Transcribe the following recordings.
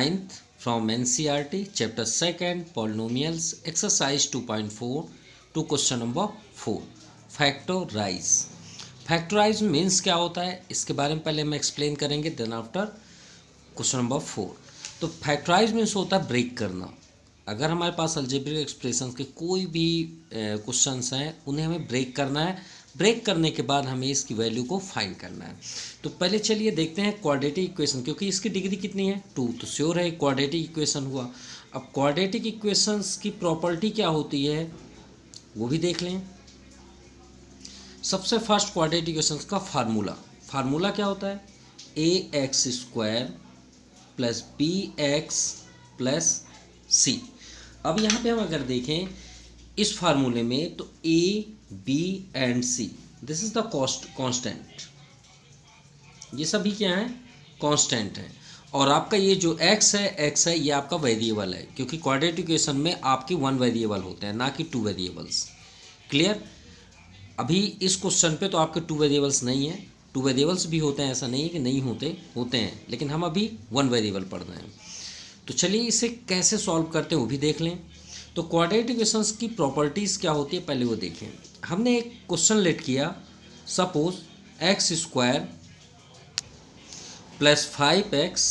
9th from NCERT, chapter 2nd, polynomials, exercise 2.4 to question number 4, factorize. Factorise means क्या होता है इसके बारे में पहले हम एक्सप्लेन करेंगे, देन आफ्टर क्वेश्चन नंबर 4. तो फैक्टराइज मीन्स होता है ब्रेक करना. अगर हमारे पास अलजेब्रिक एक्सप्रेशंस के कोई भी क्वेश्चंस हैं उन्हें हमें ब्रेक करना है. ब्रेक करने के बाद हमें इसकी वैल्यू को फाइंड करना है. तो पहले चलिए देखते हैं क्वाड्रेटिक इक्वेशन, क्योंकि इसकी डिग्री कितनी है 2, तो श्योर है क्वाड्रेटिक इक्वेशन हुआ. अब क्वाड्रेटिक इक्वेशंस की प्रॉपर्टी क्या होती है वो भी देख लें. सबसे फर्स्ट क्वाड्रेटिक इक्वेशंस का फार्मूला क्या होता है, ax² plus bx plus c. अब यहाँ पे हम अगर देखें इस फार्मूले में तो a b and c this is the constant, ये सभी क्या है कांस्टेंट है. और आपका ये जो x है ये आपका वेरिएबल है, क्योंकि क्वाड्रेटिक इक्वेशन में आपकी 1 वेरिएबल होते हैं ना कि 2 वेरिएबल्स. क्लियर. अभी इस क्वेश्चन पे तो आपके 2 वेरिएबल्स नहीं है, 2 वेरिएबल्स भी होते हैं, ऐसा नहीं है कि नहीं होते हैं, लेकिन हम अभी 1 वेरिएबल पढ़ रहे हैं. तो चलिए इसे कैसे सॉल्व करते हैं वो भी देख लें. तो क्वाड्रेटिक इक्वेशंस की प्रॉपर्टीज़ क्या होती है पहले वो देखें. हमने एक क्वेश्चन लेट किया, suppose x² plus 5x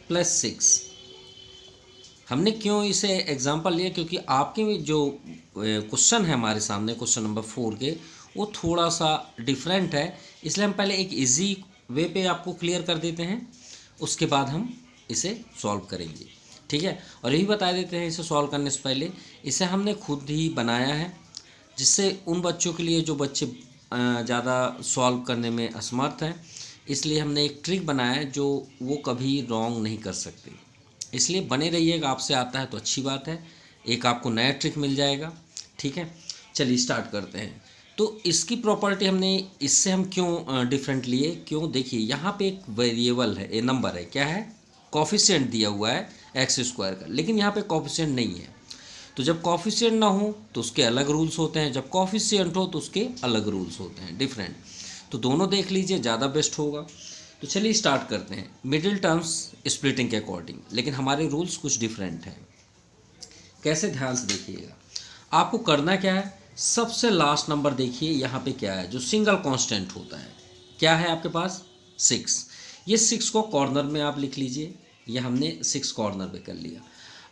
plus 6. हमने क्यों इसे एग्जांपल लिया, क्योंकि आपके जो क्वेश्चन है हमारे सामने क्वेश्चन नंबर 4 के वो थोड़ा सा डिफरेंट है, इसलिए हम पहले एक इजी वे पे आपको क्लियर कर देते हैं, उसके बाद हम इसे सॉल्व करेंगे. ठीक है. और यही बता देते हैं इसे सॉल्व करने से पहले इसे हमने खुद ही बनाया है, जिससे उन बच्चों के लिए जो बच्चे ज़्यादा सॉल्व करने में असमर्थ हैं, इसलिए हमने एक ट्रिक बनाया है जो वो कभी रॉन्ग नहीं कर सकते. इसलिए बने रहिएगा, आपसे आता है तो अच्छी बात है, एक आपको नया ट्रिक मिल जाएगा. ठीक है. चलिए स्टार्ट करते हैं. तो इसकी प्रॉपर्टी हमने इससे हम क्यों डिफरेंट लिए, क्यों देखिए यहाँ पे एक वेरिएबल है, ए नंबर है, क्या है कॉफिशिएंट दिया हुआ है x² का, लेकिन यहाँ पे कॉफिशिएंट नहीं है. तो जब कॉफिशिएंट ना हो तो उसके अलग रूल्स होते हैं, जब कॉफिशिएंट हो तो उसके अलग रूल्स होते हैं डिफरेंट. तो दोनों देख लीजिए, ज़्यादा बेस्ट होगा. तो चलिए स्टार्ट करते हैं मिडिल टर्म्स स्प्लिटिंग के अकॉर्डिंग, लेकिन हमारे रूल्स कुछ डिफरेंट हैं. कैसे, ध्यान से देखिएगा. आपको करना क्या है, सबसे लास्ट नंबर देखिए यहाँ पे क्या है जो सिंगल कांस्टेंट होता है, क्या है आपके पास 6. ये 6 को कॉर्नर में आप लिख लीजिए, ये हमने 6 कॉर्नर पे कर लिया.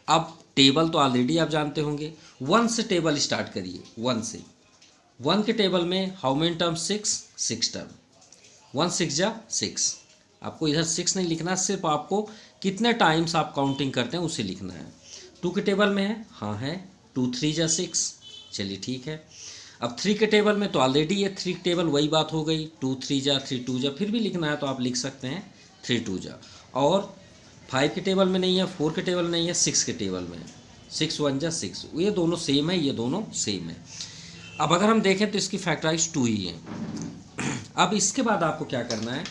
अब टेबल तो ऑलरेडी आप जानते होंगे, 1 से टेबल स्टार्ट करिए. 1 से 1 के टेबल में हाउ मेनी टर्म 6 टर्म, 1 6 जा 6. आपको इधर 6 नहीं लिखना, सिर्फ आपको कितने टाइम्स आप काउंटिंग करते हैं उसे लिखना है. 2 के टेबल में है, हाँ है, 2 3 जा 6. चलिए ठीक है. अब 3 के टेबल में तो ऑलरेडी ये 3 टेबल वही बात हो गई, 2 3 जा 3 2 जा, फिर भी लिखना है तो आप लिख सकते हैं 3 2 जा. और 5 के टेबल में नहीं है, 4 के टेबल नहीं है, 6 के टेबल में है, 6 1 जा 6. ये दोनों सेम है, ये दोनों सेम है. अब अगर हम देखें तो इसकी फैक्टराइज 2 ही है. अब इसके बाद आपको क्या करना है,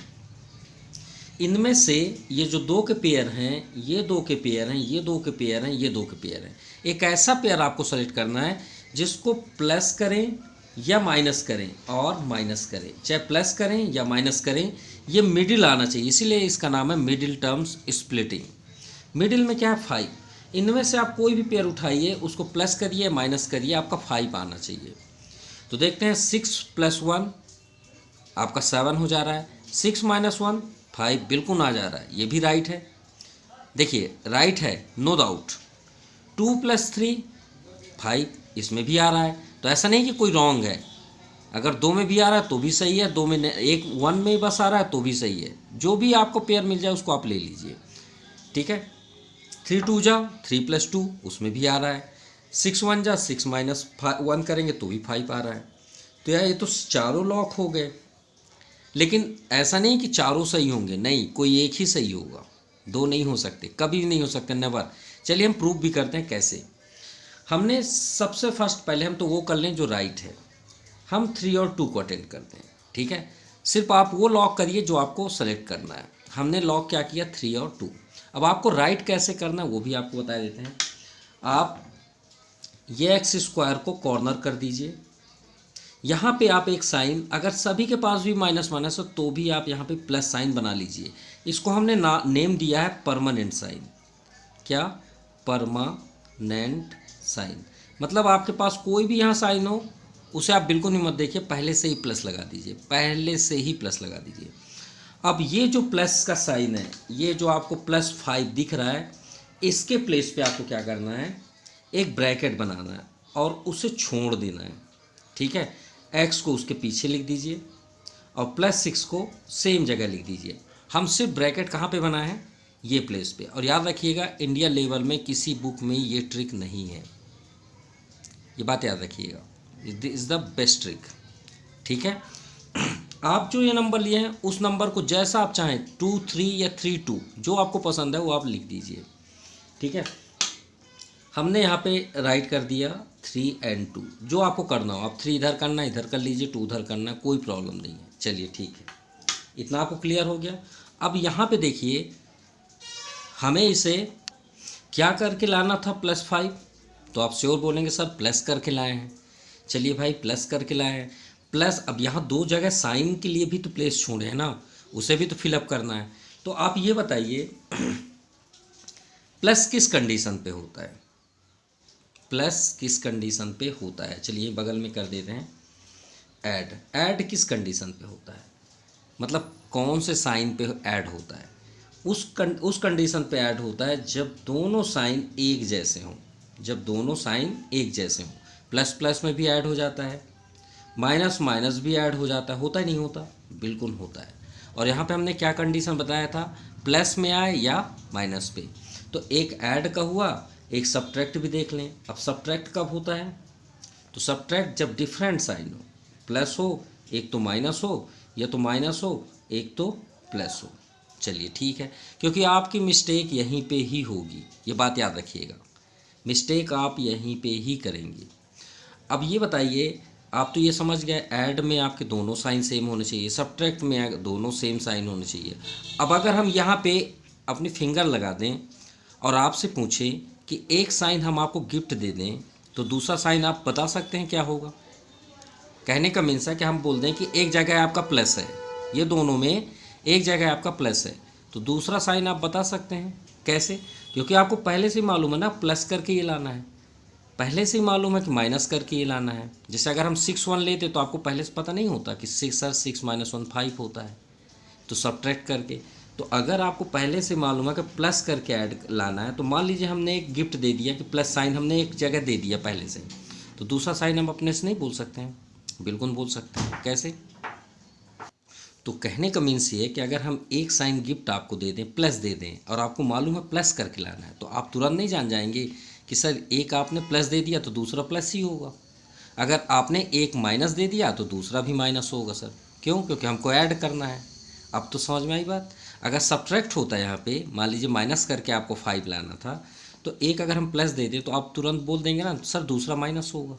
इनमें से ये जो 2 के पेयर हैं, ये 2 के पेयर हैं, ये 2 के पेयर हैं, ये 2 के पेयर हैं, एक ऐसा पेयर आपको सेलेक्ट करना है जिसको प्लस करें या माइनस करें और माइनस करें, चाहे प्लस करें या माइनस करें, ये मिडिल आना चाहिए, इसीलिए इसका नाम है मिडिल टर्म्स स्प्लिटिंग. मिडिल में क्या है 5. इनमें से आप कोई भी पेयर उठाइए, उसको प्लस करिए माइनस करिए, आपका 5 आना चाहिए. तो देखते हैं 6 + 1 आपका 7 हो जा रहा है, 6 - 1 5 बिल्कुल आ जा रहा है, ये भी राइट है. देखिए राइट है नो डाउट. 2 + 3 5 इसमें भी आ रहा है, तो ऐसा नहीं कि कोई रॉन्ग है. अगर 2 में भी आ रहा है तो भी सही है, 2 में 1 में बस आ रहा है तो भी सही है. जो भी आपको पेयर मिल जाए उसको आप ले लीजिए. ठीक है. 3 2 जा 3 + 2 उसमें भी आ रहा है, 6 1 जा 6 - 1 करेंगे तो भी 5 आ रहा है. तो यार ये तो चारों लॉक हो गए. लेकिन ऐसा नहीं कि चारों सही होंगे, नहीं, कोई एक ही सही होगा, 2 नहीं हो सकते, कभी भी नहीं हो सकते, नेवर. चलिए हम प्रूव भी करते हैं कैसे. हमने सबसे फर्स्ट पहले हम तो वो कर लें जो राइट है, हम 3 और 2 को अटेंड करते हैं. ठीक है. सिर्फ आप वो लॉक करिए जो आपको सेलेक्ट करना है. हमने लॉक क्या किया 3 और 2. अब आपको राइट कैसे करना है वो भी आपको बता देते हैं. आप ये x² को कॉर्नर कर दीजिए, यहाँ पे आप एक साइन, अगर सभी के पास भी माइनस माइनस हो तो भी आप यहाँ पे प्लस साइन बना लीजिए। इसको हमने नेम दिया है परमानेंट साइन। क्या? Permanent sign. मतलब आपके पास कोई भी यहाँ साइन हो उसे आप बिल्कुल ही मत देखिए, पहले से ही प्लस लगा दीजिए, पहले से ही प्लस लगा दीजिए। अब ये जो प्लस का साइन है, ये जो आपको +5 दिख रहा है, इसके प्लेस पे आपको क्या करना है, एक ब्रैकेट बनाना है और उसे छोड़ देना है। ठीक है, x को उसके पीछे लिख दीजिए और +6 को सेम जगह लिख दीजिए। हम सिर्फ ब्रैकेट कहाँ पे बनाए हैं, ये प्लेस पे। और याद रखिएगा, इंडिया लेवल में किसी बुक में ये ट्रिक नहीं है, ये बात याद रखिएगा, इज़ द बेस्ट ट्रिक। ठीक है, आप जो ये नंबर लिए हैं उस नंबर को जैसा आप चाहें 2 3 या 3 2 जो आपको पसंद है वो आप लिख दीजिए। ठीक है, हमने यहाँ पे राइट कर दिया 3 और 2, जो आपको करना हो आप 3 इधर करना है, इधर कर लीजिए, 2 उधर करना है, कोई प्रॉब्लम नहीं है। चलिए ठीक है, इतना आपको क्लियर हो गया। अब यहाँ पे देखिए, हमें इसे क्या करके लाना था, +5, तो आप श्योर बोलेंगे सर प्लस करके लाए हैं। चलिए भाई, प्लस करके लाए हैं, प्लस अब यहाँ 2 जगह साइन के लिए भी तो प्लेस छोड़े हैं ना, उसे भी तो फिलअप करना है। तो आप ये बताइए प्लस किस कंडीशन पे होता है, प्लस किस कंडीशन पे होता है। चलिए बगल में कर देते हैं ऐड किस कंडीशन पे होता है, मतलब कौन से साइन पे ऐड होता है। उस कंडीशन पे ऐड होता है जब दोनों साइन एक जैसे हों, जब दोनों साइन एक जैसे हों। प्लस प्लस में भी ऐड हो जाता है, माइनस माइनस भी ऐड हो जाता है, होता ही नहीं होता, बिल्कुल होता है। और यहाँ पे हमने क्या कंडीशन बताया था, प्लस में आए या माइनस पे। तो एक ऐड का हुआ, एक सब्ट्रैक्ट भी देख लें। अब सब्ट्रैक्ट कब होता है, तो सब्ट्रैक्ट जब डिफरेंट साइन हो, प्लस हो एक तो माइनस हो, या तो माइनस हो एक तो प्लस हो। चलिए ठीक है, क्योंकि आपकी मिस्टेक यहीं पे ही होगी, ये बात याद रखिएगा, मिस्टेक आप यहीं पे ही करेंगे। अब ये बताइए, आप तो ये समझ गए ऐड में आपके दोनों साइन सेम होने चाहिए, सब्ट्रैक्ट में दोनों सेम साइन होने चाहिए। अब अगर हम यहाँ पे अपनी फिंगर लगा दें और आपसे पूछें कि एक साइन हम आपको गिफ्ट दे दें, तो दूसरा साइन आप बता सकते हैं क्या होगा। कहने का मीन्स है कि हम बोल दें कि एक जगह आपका प्लस है, ये दोनों में एक जगह आपका प्लस है, तो दूसरा साइन आप बता सकते हैं कैसे, क्योंकि आपको पहले से मालूम है ना प्लस करके ये लाना है, पहले से ही मालूम है कि माइनस करके ये लाना है। जैसे अगर हम 6 1 लेते तो आपको पहले से पता नहीं होता कि 6 सर 6 - 1 5 होता है, तो सब्ट्रैक्ट करके। तो अगर आपको पहले से मालूम है कि प्लस करके ऐड लाना है, तो मान लीजिए हमने एक गिफ्ट दे दिया कि प्लस साइन हमने एक जगह दे दिया पहले से, तो दूसरा साइन हम अपने से नहीं बोल सकते हैं, बिल्कुल बोल सकते हैं। कैसे, तो कहने का मीन्स ये है कि अगर हम एक साइन गिफ्ट आपको दे दें, प्लस दे दें, और आपको मालूम है प्लस करके लाना है, तो आप तुरंत नहीं जान जाएंगे कि सर एक आपने प्लस दे दिया तो दूसरा प्लस ही होगा, अगर आपने एक माइनस दे दिया तो दूसरा भी माइनस होगा सर। क्यों, क्योंकि हमको ऐड करना है। अब तो समझ में आई बात। अगर सब्ट्रैक्ट होता है यहाँ पे, मान लीजिए माइनस करके आपको 5 लाना था, तो एक अगर हम प्लस दे दें तो आप तुरंत बोल देंगे ना सर दूसरा माइनस होगा।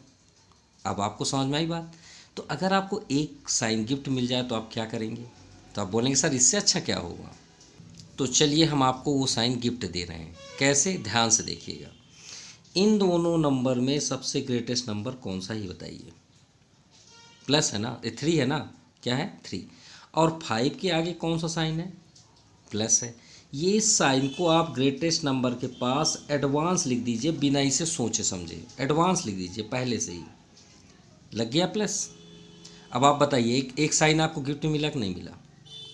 अब आपको समझ में आई बात। तो अगर आपको एक साइन गिफ्ट मिल जाए तो आप क्या करेंगे, तो आप बोलेंगे सर इससे अच्छा क्या होगा। तो चलिए हम आपको वो साइन गिफ्ट दे रहे हैं, कैसे, ध्यान से देखिएगा। इन दोनों नंबर में सबसे ग्रेटेस्ट नंबर कौन सा ही बताइए, प्लस है ना, 3 है ना, क्या है 3, और 5 के आगे कौन सा साइन है, प्लस है। ये साइन को आप ग्रेटेस्ट नंबर के पास एडवांस लिख दीजिए, बिना इसे सोचे समझे एडवांस लिख दीजिए, पहले से ही लग गया प्लस। अब आप बताइए एक साइन आपको गिफ्ट मिला कि नहीं मिला,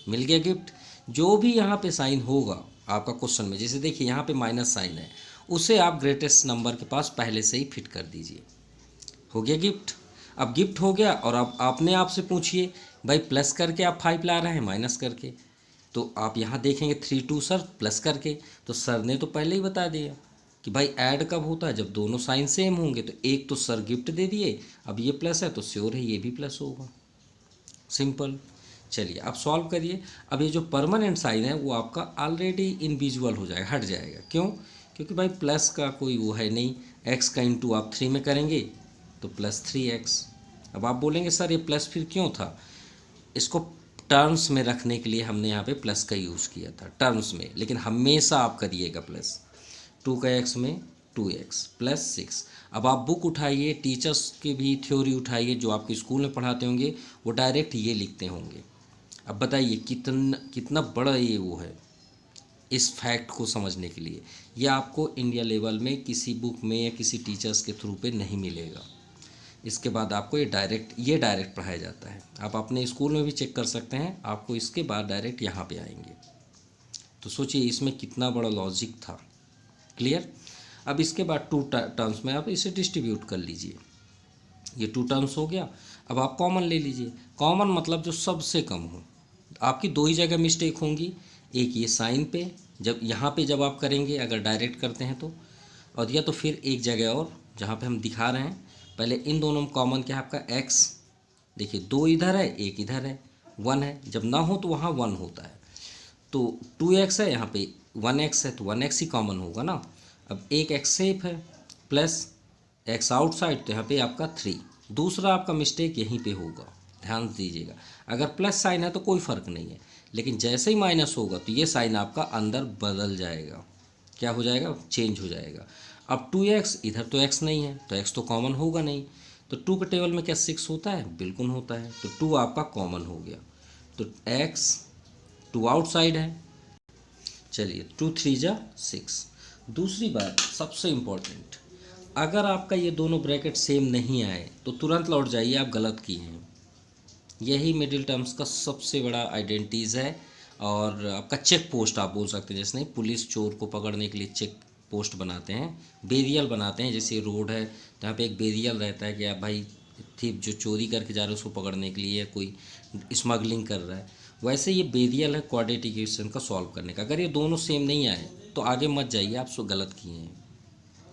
मिल गया गिफ्ट। जो भी यहाँ पे साइन होगा आपका क्वेश्चन में, जैसे देखिए यहाँ पे माइनस साइन है, उसे आप ग्रेटेस्ट नंबर के पास पहले से ही फिट कर दीजिए, हो गया गिफ्ट। अब गिफ्ट हो गया, और अब आपने आपसे पूछिए भाई प्लस करके आप 5 ला रहे हैं माइनस करके, तो आप यहाँ देखेंगे 3 2 सर प्लस करके, तो सर ने तो पहले ही बता दिया कि भाई ऐड कब होता है, जब दोनों साइन सेम होंगे। तो एक तो सर गिफ्ट दे दिए, अब ये प्लस है तो श्योर है ये भी प्लस होगा, सिंपल। चलिए आप सॉल्व करिए। अब ये जो परमानेंट साइन है वो आपका ऑलरेडी इनविजुअल हो जाएगा, हट जाएगा। क्यों, क्योंकि भाई प्लस का कोई वो है नहीं, x का इंटू आप 3 में करेंगे तो +3x। अब आप बोलेंगे सर ये प्लस फिर क्यों था, इसको टर्म्स में रखने के लिए हमने यहाँ पे प्लस का यूज़ किया था, टर्म्स में। लेकिन हमेशा आप करिएगा प्लस, 2 का x में 2x प्लस 6। अब आप बुक उठाइए, टीचर्स की भी थ्योरी उठाइए जो आपके स्कूल में पढ़ाते होंगे, वो डायरेक्ट ये लिखते होंगे। अब बताइए कितना कितना बड़ा ये वो है इस फैक्ट को समझने के लिए। ये आपको इंडिया लेवल में किसी बुक में या किसी टीचर्स के थ्रू पे नहीं मिलेगा। इसके बाद आपको ये डायरेक्ट पढ़ाया जाता है। आप अपने स्कूल में भी चेक कर सकते हैं, आपको इसके बाद डायरेक्ट यहाँ पे आएंगे। तो सोचिए इसमें कितना बड़ा लॉजिक था। क्लियर। अब इसके बाद टू टर्म्स में आप इसे डिस्ट्रीब्यूट कर लीजिए। ये टू टर्म्स हो गया। अब आप कॉमन ले लीजिए। कॉमन मतलब जो सबसे कम हो। आपकी दो ही जगह मिस्टेक होंगी, एक ये साइन पे, जब यहाँ पे जब आप करेंगे अगर डायरेक्ट करते हैं तो, और या तो फिर एक जगह और जहाँ पे हम दिखा रहे हैं। पहले इन दोनों में कॉमन क्या है आपका x। देखिए 2 इधर है, 1 इधर है, 1 है। जब ना हो तो वहाँ 1 होता है। तो 2x है, यहाँ पे 1x है, तो 1x ही कॉमन होगा ना। अब एक x सेफ है प्लस x आउटसाइड, तो यहाँ पे आपका 3। दूसरा आपका मिस्टेक यहीं पे होगा, ध्यान दीजिएगा। अगर प्लस साइन है तो कोई फ़र्क नहीं है, लेकिन जैसे ही माइनस होगा तो ये साइन आपका अंदर बदल जाएगा। क्या हो जाएगा? चेंज हो जाएगा। अब 2x, इधर तो x नहीं है तो x तो कॉमन होगा नहीं। तो 2 के टेबल में क्या 6 होता है? बिल्कुल होता है। तो 2 आपका कॉमन हो गया। तो x 2 आउटसाइड है। चलिए 2 3 जा 6। दूसरी बात सबसे इम्पोर्टेंट, अगर आपका ये दोनों ब्रैकेट सेम नहीं आए तो तुरंत लौट जाइए, आप गलत किए हैं। यही मिडिल टर्म्स का सबसे बड़ा आइडेंटिटीज़ है। और आपका चेक पोस्ट आप बोल सकते हैं, जैसे नहीं पुलिस चोर को पकड़ने के लिए चेक पोस्ट बनाते हैं, बेरियल बनाते हैं। जैसे रोड है तो यहाँ पे एक बेरियल रहता है कि आप भाई थीप जो चोरी करके जा रहे हैं उसको पकड़ने के लिए, कोई स्मगलिंग कर रहा है, वैसे ये बेरियल है क्वाड्रेटिक इक्वेशन का सॉल्व करने का। अगर ये दोनों सेम नहीं आए तो आगे मत जाइए, आप सो गलत किए हैं,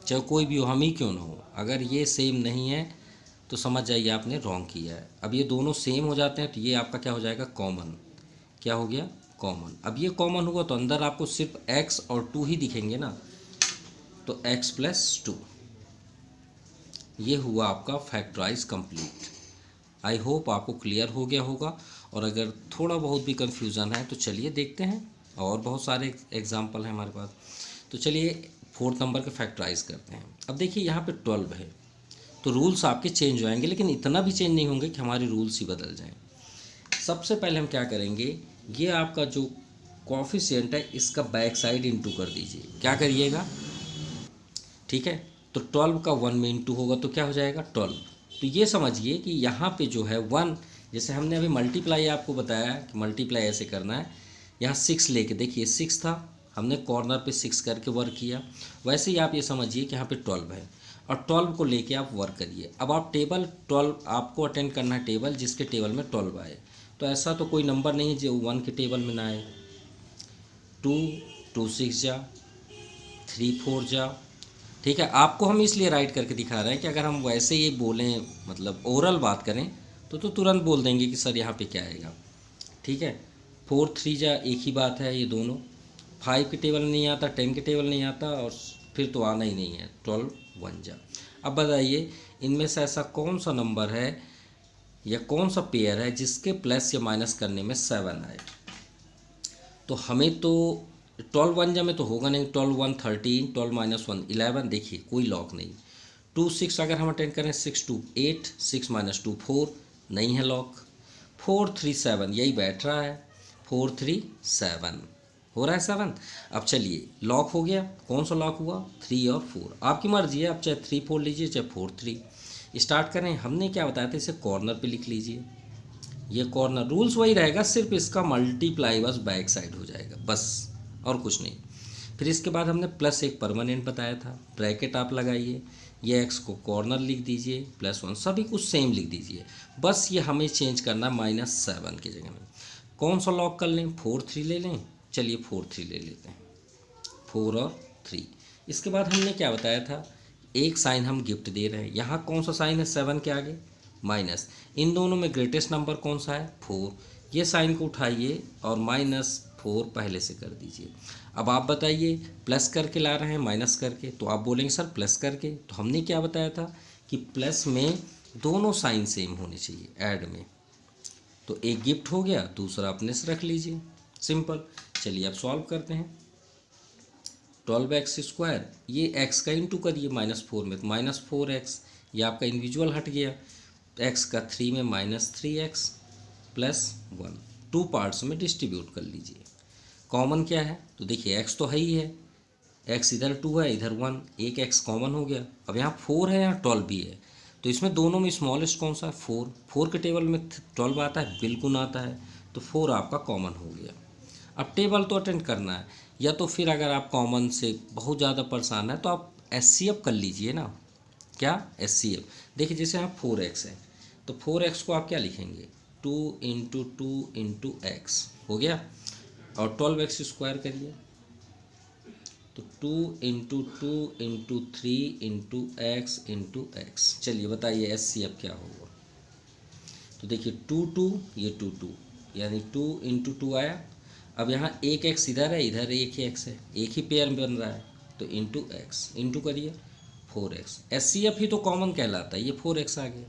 चाहे कोई भी हो, हम ही क्यों ना हो। अगर ये सेम नहीं है तो समझ जाइए आपने रॉन्ग किया है। अब ये दोनों सेम हो जाते हैं तो ये आपका क्या हो जाएगा? कॉमन। क्या हो गया? कॉमन। अब ये कॉमन होगा तो अंदर आपको सिर्फ x और 2 ही दिखेंगे ना, तो x प्लस 2। ये हुआ आपका फैक्टराइज कंप्लीट। आई होप आपको क्लियर हो गया होगा। और अगर थोड़ा बहुत भी कन्फ्यूज़न है तो चलिए देखते हैं, और बहुत सारे एग्जाम्पल हैं हमारे पास। तो चलिए 4th नंबर के फैक्टराइज करते हैं। अब देखिए यहाँ पे 12 है, तो रूल्स आपके चेंज हो जाएंगे, लेकिन इतना भी चेंज नहीं होंगे कि हमारे रूल्स ही बदल जाएं। सबसे पहले हम क्या करेंगे, ये आपका जो कॉफिशिएंट है इसका बैक साइड इंटू कर दीजिए। क्या करिएगा? ठीक है, तो 12 का 1 में इंटू होगा तो क्या हो जाएगा? 12। तो ये समझिए कि यहाँ पे जो है 1, जैसे हमने अभी मल्टीप्लाई आपको बताया कि मल्टीप्लाई ऐसे करना है। यहाँ 6 लेके देखिए 6 था, हमने कॉर्नर पे 6 करके वर्क किया। वैसे ही आप ये समझिए कि यहाँ पे 12 है और 12 को लेके आप वर्क करिए। अब आप टेबल 12 आपको अटेंड करना है, टेबल जिसके टेबल में 12 आए। तो ऐसा तो कोई नंबर नहीं है जो 1 के टेबल में ना आए। 2 2 6 जा, 3 4 जा। ठीक है, आपको हम इसलिए राइट करके दिखा रहे हैं कि अगर हम वैसे ही बोलें, मतलब ओरल बात करें तो तुरंत बोल देंगे कि सर यहाँ पे क्या आएगा। ठीक है, 4 3 जा एक ही बात है, ये दोनों 5 के टेबल नहीं आता, 10 के टेबल नहीं आता, और फिर तो आना ही नहीं है। 12 1 जा। अब बताइए इनमें से ऐसा कौन सा नंबर है या कौन सा पेयर है जिसके प्लस या माइनस करने में 7 आए। तो हमें तो 12 1 जा में तो होगा नहीं। 12 1 13, 12 माइनस 1 11। देखिए कोई लॉक नहीं। 2 6 अगर हम अटेंड करें 6 2 8, 6 माइनस 2 4, नहीं है लॉक। 4 3 7 यही बैठ रहा है। 4 3 7 हो रहा है 7। अब चलिए लॉक हो गया। कौन सा लॉक हुआ? 3 और 4। आपकी मर्जी है, आप चाहे 3 4 लीजिए चाहे 4 3। स्टार्ट करें। हमने क्या बताया था, इसे कॉर्नर पे लिख लीजिए। ये कॉर्नर रूल्स वही रहेगा, सिर्फ इसका मल्टीप्लाई बस बैक साइड हो जाएगा, बस और कुछ नहीं। फिर इसके बाद हमने प्लस एक परमानेंट बताया था, ब्रैकेट आप लगाइए, ये x को कॉर्नर लिख दीजिए, +1 सभी कुछ सेम लिख दीजिए। बस ये हमें चेंज करना -7 की जगह में। कौन सा लॉक कर लें? 4 3 ले लें। चलिए 4 3 ले लेते हैं, 4 और 3। इसके बाद हमने क्या बताया था, एक साइन हम गिफ्ट दे रहे हैं। यहाँ कौन सा साइन है 7 के आगे? माइनस। इन दोनों में ग्रेटेस्ट नंबर कौन सा है? 4। ये साइन को उठाइए और -4 पहले से कर दीजिए। अब आप बताइए, प्लस करके ला रहे हैं माइनस करके, तो आप बोलेंगे सर प्लस करके। तो हमने क्या बताया था कि प्लस में दोनों साइन सेम होने चाहिए ऐड में। तो एक गिफ्ट हो गया, दूसरा अपने से रख लीजिए, सिंपल। चलिए अब सॉल्व करते हैं। 12x², ये x का इंटू करिए -4 में, तो -4x, ये आपका इंडिविजुअल हट गया, x का 3 में -3x +1, 2 पार्ट्स में डिस्ट्रीब्यूट कर लीजिए। कॉमन क्या है, तो देखिए x तो है ही है, x इधर 2 है, इधर 1, एक x कॉमन हो गया। अब यहाँ 4 है, यहाँ 12 भी है, तो इसमें दोनों में स्मॉलेस्ट कौन सा है, 4। 4 के टेबल में 12 आता है, बिल्कुल आता है, तो 4 आपका कॉमन हो गया। अब टेबल तो अटेंड करना है, या तो फिर अगर आप कॉमन से बहुत ज़्यादा परेशान है तो आप SCF कर लीजिए ना। क्या SCF, देखिए जैसे यहाँ 4x है, तो 4x को आप क्या लिखेंगे, 2 × 2 × x हो गया, और 12x² करिए, तो 2 × 2 × 3 × x। चलिए बताइए SCF क्या होगा, तो देखिए 2 ये 2 यानी 2 × 2 आया। अब यहाँ एक x इधर है, इधर एक ही x है, एक ही पेयर बन रहा है, तो इंटू x, इंटू करिए 4x। SCF ही तो कॉमन कहलाता है, ये 4x आ गया,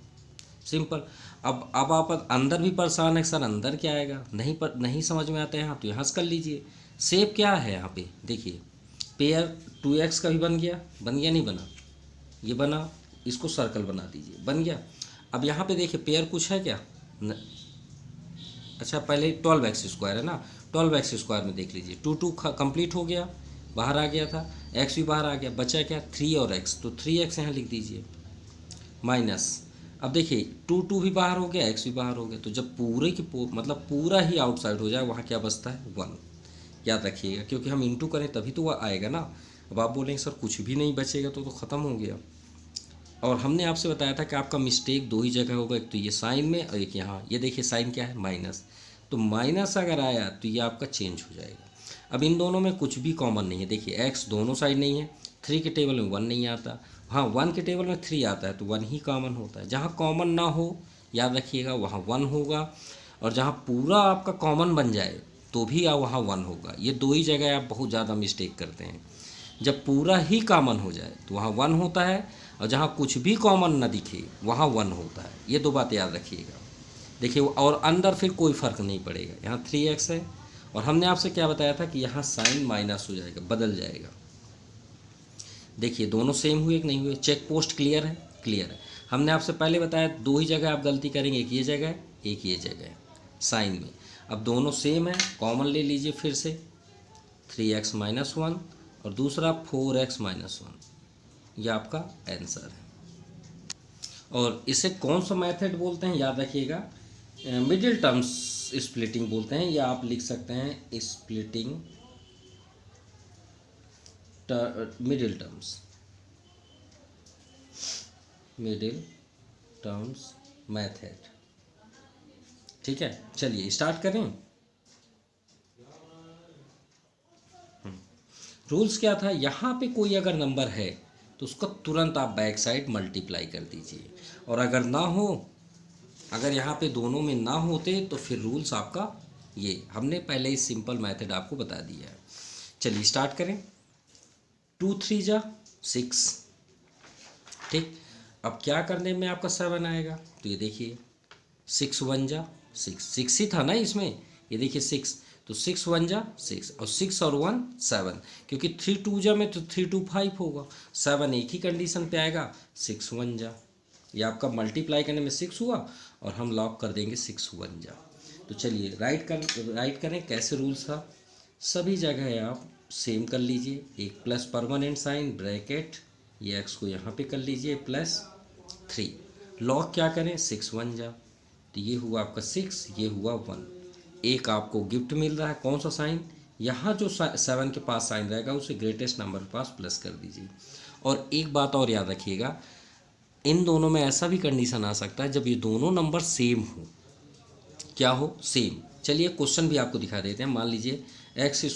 सिंपल। अब आप अंदर भी परेशान है सर, अंदर क्या आएगा, नहीं समझ में आता है यहाँ, तो यहाँ से कर लीजिए। सेप क्या है यहाँ पे, देखिए पेयर 2x का भी बन गया नहीं बना, ये बना, इसको सर्कल बना दीजिए, बन गया। अब यहाँ पे देखिए पेयर कुछ है क्या, अच्छा पहले 12x² है ना, 12x² में देख लीजिए 2 कंप्लीट हो गया, बाहर आ गया था, x भी बाहर आ गया, बचा क्या 3 और x, तो 3x यहाँ लिख दीजिए माइनस। अब देखिए 2 भी बाहर हो गया, x भी बाहर हो गया, तो जब पूरे की मतलब पूरा ही आउटसाइड हो जाए, वहाँ क्या बचता है 1, याद रखिएगा, क्योंकि हम इंटू करें तभी तो वह आएगा ना। अब आप बोलेंगे सर कुछ भी नहीं बचेगा तो ख़त्म हो गया, और हमने आपसे बताया था कि आपका मिस्टेक 2 ही जगह होगा, एक तो ये साइन में और एक यहाँ, ये देखिए साइन क्या है माइनस, तो माइनस अगर आया तो ये आपका चेंज हो जाएगा। अब इन दोनों में कुछ भी कॉमन नहीं है, देखिए x दोनों साइड नहीं है, 3 के टेबल में 1 नहीं आता, हाँ 1 के टेबल में 3 आता है, तो 1 ही कॉमन होता है। जहाँ कॉमन ना हो याद रखिएगा वहाँ 1 होगा, और जहाँ पूरा आपका कॉमन बन जाए तो भी वहाँ 1 होगा। ये 2 ही जगह आप बहुत ज़्यादा मिस्टेक करते हैं, जब पूरा ही कॉमन हो जाए तो वहाँ 1 होता है, और जहाँ कुछ भी कॉमन ना दिखे वहाँ 1 होता है। ये 2 बातें याद रखिएगा। देखिए और अंदर फिर कोई फ़र्क नहीं पड़ेगा, यहाँ 3x है, और हमने आपसे क्या बताया था कि यहाँ साइन माइनस हो जाएगा, बदल जाएगा। देखिए दोनों सेम हुए कि नहीं हुए, चेक पोस्ट क्लियर है, क्लियर है। हमने आपसे पहले बताया 2 ही जगह आप गलती करेंगे, एक ये जगह एक ये जगह साइन में। अब दोनों सेम है, कॉमन ले लीजिए फिर से, 3x - 1 और दूसरा 4x - 1, यह आपका आंसर है। और इसे कौन सा मेथड बोलते हैं याद रखिएगा, मिडिल टर्म्स स्प्लिटिंग बोलते हैं, या आप लिख सकते हैं स्प्लिटिंग मिडिल टर्म्स मेथड। ठीक है, चलिए स्टार्ट करें। रूल्स क्या था, यहाँ पे कोई अगर नंबर है तो उसको तुरंत आप बैक साइड मल्टीप्लाई कर दीजिए, और अगर ना हो, अगर यहाँ पे दोनों में ना होते तो फिर रूल्स आपका ये हमने पहले ही सिंपल मेथड आपको बता दिया है। चलिए स्टार्ट करें। 2 × 3 = 6, ठीक। अब क्या करने में आपका 7 आएगा, तो ये देखिए 6 × 1 = 6, 6 ही था ना इसमें, ये देखिए 6, तो 6 × 1 = 6, और 6 और 1 7, क्योंकि 3 × 2 में तो 3 × 2 5 होगा, 7 एक ही कंडीशन पे आएगा, 6 × 1 = ये आपका मल्टीप्लाई करने में 6 हुआ, और हम लॉक कर देंगे 6 × 1 = तो चलिए राइट करें। कैसे रूल्स था, सभी जगह आप सेम कर लीजिए, एक प्लस परमानेंट साइन ब्रैकेट, ये x को यहाँ पे कर लीजिए +3, लॉक क्या करें 6 × 1 = तो ये हुआ आपका 6, ये हुआ 1। एक आपको गिफ्ट मिल रहा है, कौन सा साइन, यहाँ जो 7 के पास साइन रहेगा उसे ग्रेटेस्ट नंबर के पास प्लस कर दीजिए। और एक बात और याद रखिएगा, इन दोनों में ऐसा भी कंडीशन आ सकता है जब ये दोनों नंबर सेम हो, क्या हो, सेम। चलिए क्वेश्चन भी आपको दिखा देते हैं। मान लीजिए x²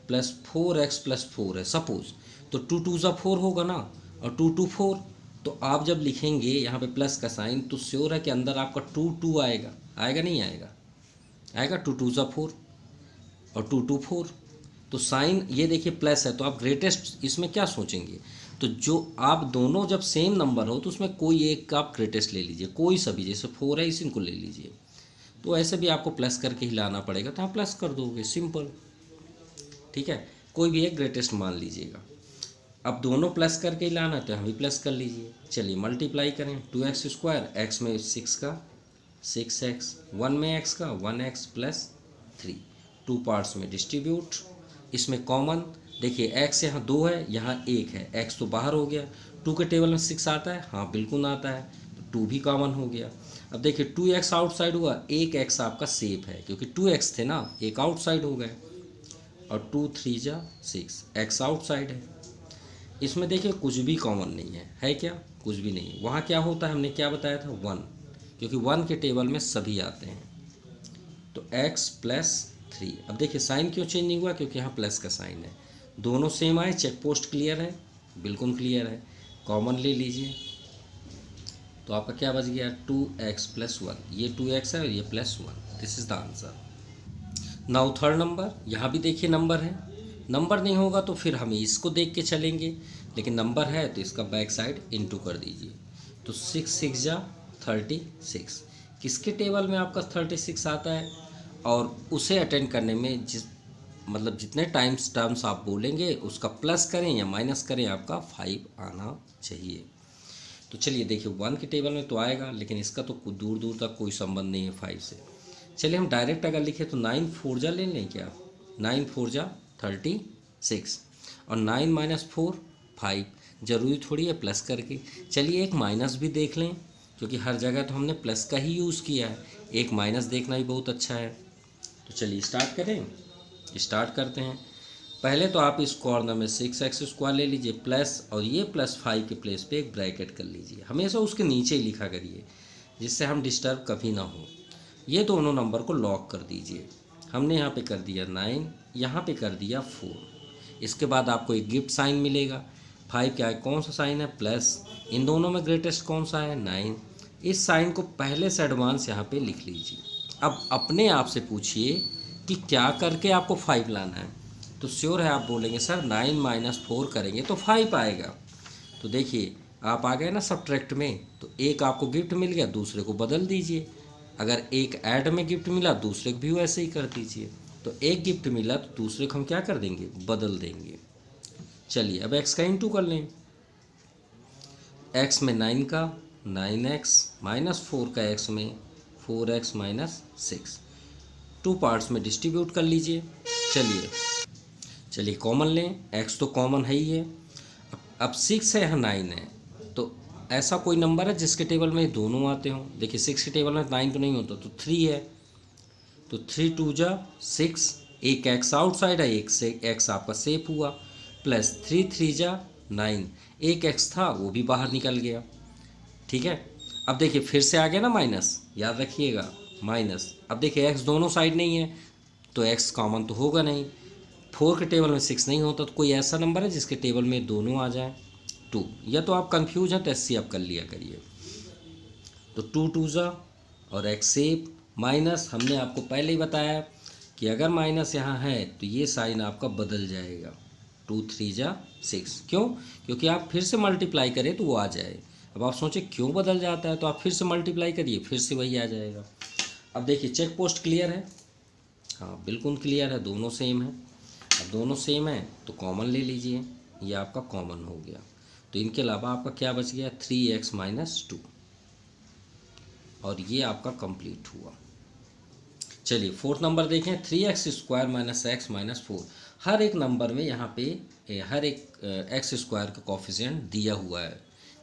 + 4x + 4 है सपोज, तो 2 × 2 = 4 होगा ना, और 2 × 2 = 4, तो आप जब लिखेंगे यहाँ पे प्लस का साइन तो श्योर है कि अंदर आपका 2 2 आएगा नहीं आएगा, 2 × 2 = 4 और 2 × 2 = 4, तो साइन ये देखिए प्लस है, तो आप ग्रेटेस्ट इसमें क्या सोचेंगे, तो जो आप दोनों जब सेम नंबर हो तो उसमें कोई एक आप ग्रेटेस्ट ले लीजिए, कोई सभी, जैसे 4 है इसी को ले लीजिए, तो ऐसे भी आपको प्लस करके ही लाना पड़ेगा, तो आप प्लस कर दोगे, सिंपल। ठीक है, कोई भी एक ग्रेटेस्ट मान लीजिएगा। अब दोनों प्लस करके ही लाना है तो यहाँ भी प्लस कर लीजिए। चलिए मल्टीप्लाई करें, 2x², एक्स में 6 का 6x, 1 में x का 1x प्लस 3, 2 पार्ट्स में डिस्ट्रीब्यूट। इसमें कॉमन देखिए x यहाँ 2 है, यहाँ 1 है, x तो बाहर हो गया। 2 के टेबल में 6 आता है, हाँ बिल्कुल आता है, तो 2 भी कॉमन हो गया। अब देखिए 2x आउटसाइड हुआ, एक x आपका सेफ है क्योंकि 2x थे ना, एक आउटसाइड हो गए, और 2 3 जा 6, x आउटसाइड है। इसमें देखिए कुछ भी कॉमन नहीं है क्या? कुछ भी नहीं है। वहाँ क्या होता है, हमने क्या बताया था, 1, क्योंकि 1 के टेबल में सभी आते हैं। तो x प्लस 3। अब देखिए साइन क्यों चेंज नहीं हुआ, क्योंकि यहाँ प्लस का साइन है। दोनों सेम आए, चेक पोस्ट क्लियर है, बिल्कुल क्लियर है। कॉमन ले लीजिए तो आपका क्या बच गया, 2x प्लस 1। ये 2x है और ये plus 1, this is the answer. Now third number, यहाँ भी देखिए नंबर है, नंबर नहीं होगा तो फिर हम इसको देख के चलेंगे, लेकिन नंबर है तो इसका बैक साइड इनटू कर दीजिए। तो 6 6 जा 36, किसके टेबल में आपका 36 आता है, और उसे अटेंड करने में जितने टर्म्स आप बोलेंगे उसका प्लस करें या माइनस करें, आपका 5 आना चाहिए। तो चलिए देखिए 1 के टेबल में तो आएगा, लेकिन इसका तो दूर दूर तक कोई संबंध नहीं है 5 से। चलिए हम डायरेक्ट अगर लिखें तो 9 4 जा ले लें क्या, 9 4 जा 36, और 9 माइनस 4 5, ज़रूरी थोड़ी है प्लस करके। चलिए एक माइनस भी देख लें, क्योंकि हर जगह तो हमने प्लस का ही यूज़ किया है, एक माइनस देखना भी बहुत अच्छा है। तो चलिए स्टार्ट करते हैं। पहले तो आप इस कॉर्नर में 6x² ले लीजिए प्लस, और ये प्लस 5 के प्लेस पे एक ब्रैकेट कर लीजिए, हमेशा उसके नीचे ही लिखा करिए जिससे हम डिस्टर्ब कभी ना हो। ये दोनों नंबर को लॉक कर दीजिए। हमने यहाँ पे कर दिया 9, यहाँ पे कर दिया 4। इसके बाद आपको एक गिफ्ट साइन मिलेगा। 5 क्या है, कौन सा साइन है, प्लस। इन दोनों में ग्रेटेस्ट कौन सा है, 9। इस साइन को पहले से एडवांस यहाँ पे लिख लीजिए। अब अपने आप से पूछिए कि क्या करके आपको 5 लाना है, तो श्योर है आप बोलेंगे सर 9 माइनस 4 करेंगे तो 5 आएगा। तो देखिए आप आ गए ना सब्ट्रैक्ट में, तो एक आपको गिफ्ट मिल गया, दूसरे को बदल दीजिए। अगर एक ऐड में गिफ्ट मिला, दूसरे को भी वैसे ही कर दीजिए। तो एक गिफ्ट मिला तो दूसरे को हम क्या कर देंगे, बदल देंगे। चलिए अब x का इंटू कर लें। x में 9 का 9x माइनस 4 का x में 4x माइनस 6, 2 पार्ट्स में डिस्ट्रीब्यूट कर लीजिए। चलिए कॉमन लें, x तो कॉमन है ही है। अब 6 है, यहाँ 9 है, तो ऐसा कोई नंबर है जिसके टेबल में दोनों आते हों। देखिए 6 के टेबल में 9 तो नहीं होता, तो 3 है, तो 3 2 जा 6, एक x आउटसाइड है, एक से x आपका सेफ हुआ, प्लस 3 3 जा 9, एक x था वो भी बाहर निकल गया। ठीक है, अब देखिए फिर से आ गया ना माइनस, याद रखिएगा माइनस। अब देखिए x दोनों साइड नहीं है तो x कॉमन तो होगा नहीं। 4 के टेबल में 6 नहीं होता, तो कोई ऐसा नंबर है जिसके टेबल में दोनों आ जाए, 2। या तो आप कंफ्यूज हैं तो ऐसे आप कर लिया करिए। तो 2 2 जा और x सेफ, माइनस हमने आपको पहले ही बताया कि अगर माइनस यहाँ है तो ये साइन आपका बदल जाएगा, 2 3 जा 6। क्यों, क्योंकि आप फिर से मल्टीप्लाई करें तो वो आ जाए। अब आप सोचें क्यों बदल जाता है, तो आप फिर से मल्टीप्लाई करिए, फिर से वही आ जाएगा। अब देखिए चेक पोस्ट क्लियर है, हाँ बिल्कुल क्लियर है, दोनों सेम है। अब दोनों सेम है तो कॉमन ले लीजिए, ये आपका कॉमन हो गया। तो इनके अलावा आपका क्या बच गया, 3x माइनस 2, और ये आपका कंप्लीट हुआ। चलिए फोर्थ नंबर देखें, 3x² माइनस x माइनस 4। हर एक नंबर में यहाँ पे हर एक x² का कॉफिशिएंट दिया हुआ है,